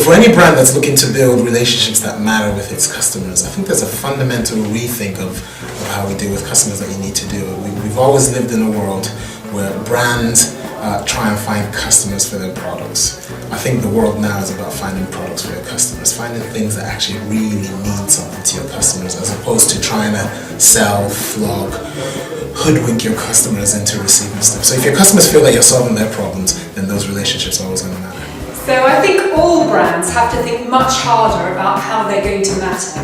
for any brand that's looking to build relationships that matter with its customers, I think there's a fundamental rethink of how we deal with customers that you need to do. We've always lived in a world where brands try and find customers for their products. I think the world now is about finding products for your customers, finding things that actually really mean something to your customers, as opposed to trying to sell, flog, hoodwink your customers into receiving stuff. So if your customers feel that you're solving their problems, then those relationships are always going to matter. So I think all brands have to think much harder about how they're going to matter.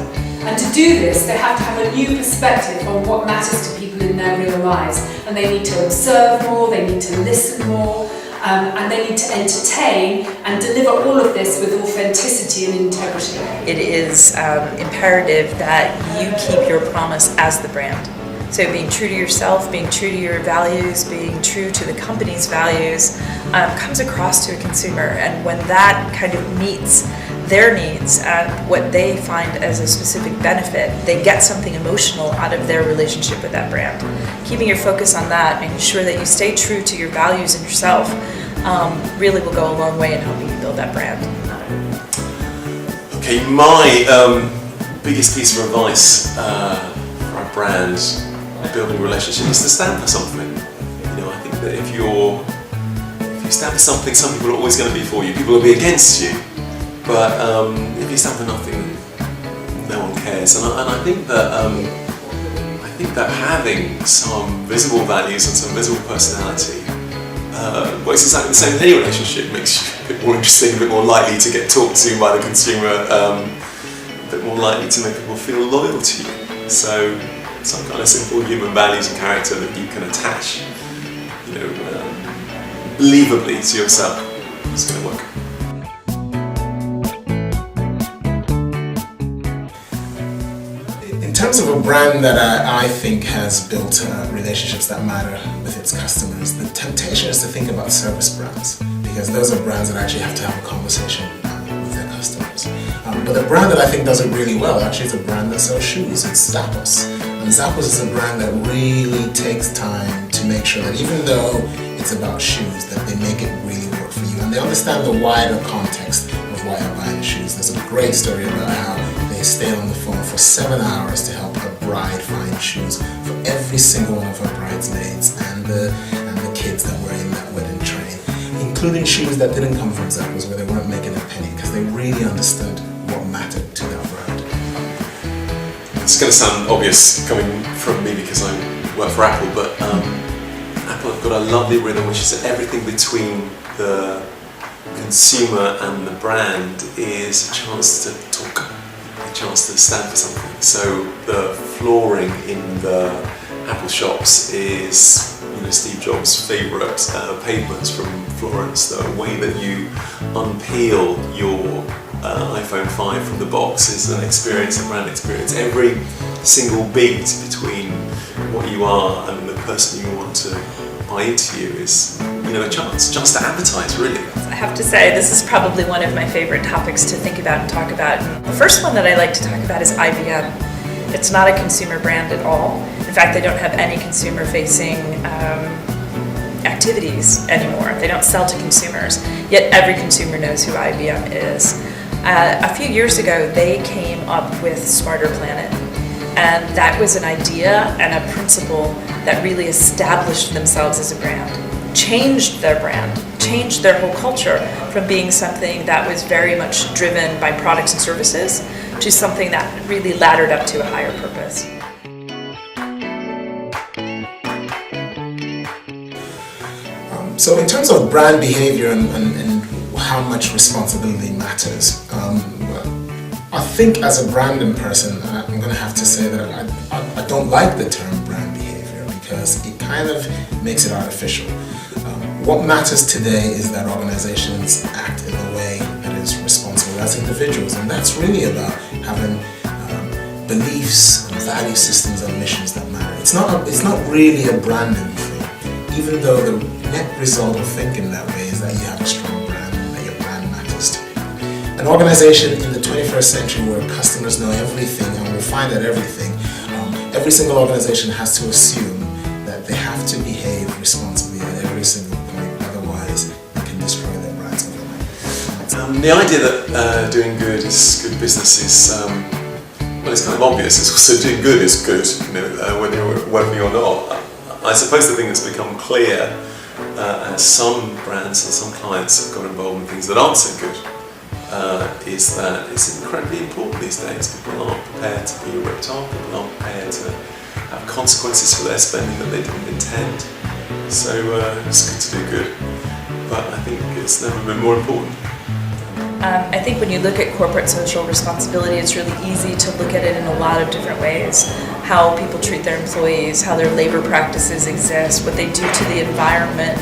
And to do this, they have to have a new perspective on what matters to people in their real lives. And they need to observe more, they need to listen more, and they need to entertain and deliver all of this with authenticity and integrity. It is imperative that you keep your promise as the brand. So being true to yourself, being true to your values, being true to the company's values comes across to a consumer. And when that kind of meets their needs and what they find as a specific benefit, they get something emotional out of their relationship with that brand. Keeping your focus on that, making sure that you stay true to your values and yourself really will go a long way in helping you build that brand. Okay, my biggest piece of advice for a brand building a relationship is to stand for something. You know, I think that if you stand for something, some people are always going to be for you. People will be against you. But if you stand for nothing, no one cares. And I think that having some visible values and some visible personality works exactly the same with any relationship. Makes you a bit more interesting, a bit more likely to get talked to by the consumer, a bit more likely to make people feel loyal to you. So some kind of simple human values and character that you can attach, believably to yourself is going to work. In terms of a brand that I think has built relationships that matter with its customers, the temptation is to think about service brands, because those are brands that actually have to have a conversation with their customers. But the brand that I think does it really well actually is a brand that sells shoes. It's Zappos. And Zappos is a brand that really takes time to make sure that even though it's about shoes, that they make it really work for you. And they understand the wider context of why you're buying shoes. There's a great story about how they stayed on the phone for 7 hours to help a bride find shoes for every single one of her bridesmaids and the kids that were in that wedding train, including shoes that didn't come from Zappos, where they weren't making a penny, because they really understood what mattered to that brand. It's going to sound obvious coming from me because I work for Apple, but Apple have got a lovely rhythm which is that everything between the consumer and the brand is a chance to talk, a chance to stand for something. So the flooring in the Apple shops is Steve Jobs' favourite pavements from Florence. The way that you unpeel your iPhone 5 from the box is an experience, a brand experience. Every single beat between what you are and the person you want to buy into you is, a chance just to advertise, really. I have to say, this is probably one of my favorite topics to think about and talk about. And the first one that I like to talk about is IBM. It's not a consumer brand at all. In fact, they don't have any consumer-facing activities anymore. They don't sell to consumers, yet every consumer knows who IBM is. A few years ago, they came up with Smarter Planet, and that was an idea and a principle that really established themselves as a brand, changed their brand, changed their whole culture from being something that was very much driven by products and services to something that really laddered up to a higher purpose. So in terms of brand behavior and how much responsibility matters, I think as a branding person, I'm going to have to say that I don't like the term brand behavior because it kind of makes it artificial. What matters today is that organizations act in a way that is responsible as individuals, and that's really about having beliefs and value systems and missions that matter. It's not really a branding thing, even though the net result of thinking that way is that you have a strong brand and that your brand matters to you. An organization in the 21st century where customers know everything and will find out everything, every single organization has to assume that they have to behave responsibly at every single point, otherwise they can destroy their brands overnight. The idea that doing good is good business is, well, it's kind of obvious. It's also doing good is good, whether you're working or not. I suppose the thing that's become clear as some brands and some clients have got involved in things that aren't so good is that it's incredibly important these days. People aren't prepared to be ripped off, people aren't prepared to have consequences for their spending that they didn't intend. So it's good to do good, but I think it's never been more important. I think when you look at corporate social responsibility, it's really easy to look at it in a lot of different ways. How people treat their employees, how their labor practices exist, what they do to the environment,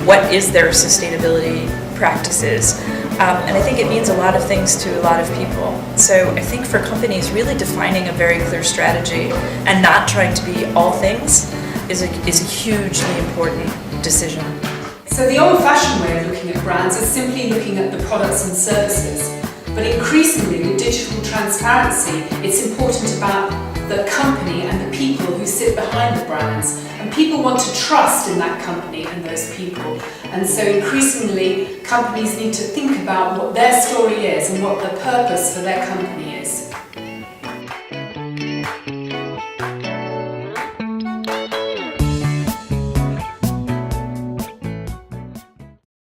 what is their sustainability practices. And I think it means a lot of things to a lot of people. So I think for companies, really defining a very clear strategy and not trying to be all things is a hugely important decision. So the old-fashioned way of looking at brands is simply looking at the products and services. But increasingly, with digital transparency, it's important about the company and the people who sit behind the brands. And people want to trust in that company and those people. And so increasingly, companies need to think about what their story is and what the purpose for their company is.